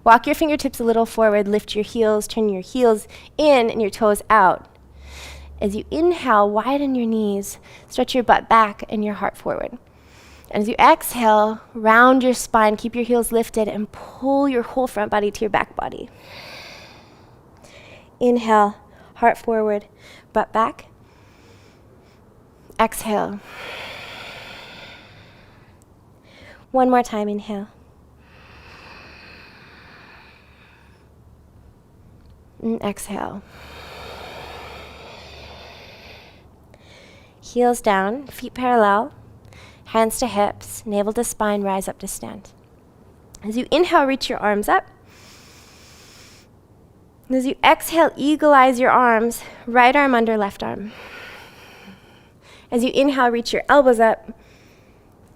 Walk your fingertips a little forward, lift your heels, turn your heels in and your toes out. As you inhale, widen your knees, stretch your butt back and your heart forward. And as you exhale, round your spine, keep your heels lifted, and pull your whole front body to your back body. Inhale, heart forward, butt back. Exhale. One more time, inhale. And exhale. Heels down, feet parallel, hands to hips, navel to spine, rise up to stand. As you inhale, reach your arms up. And as you exhale, eagle eyes your arms, right arm under left arm. As you inhale, reach your elbows up.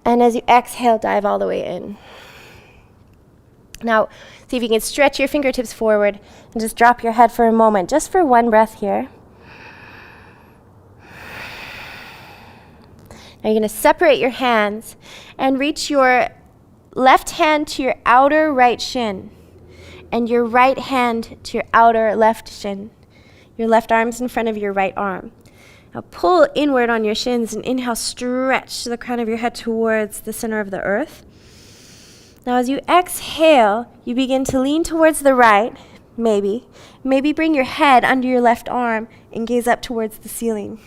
And as you exhale, dive all the way in. Now, see if you can stretch your fingertips forward and just drop your head for a moment, just for one breath here. Now you're going to separate your hands and reach your left hand to your outer right shin and your right hand to your outer left shin. Your left arm's in front of your right arm. Now pull inward on your shins and inhale, stretch the crown of your head towards the center of the earth. Now as you exhale, you begin to lean towards the right, maybe bring your head under your left arm and gaze up towards the ceiling.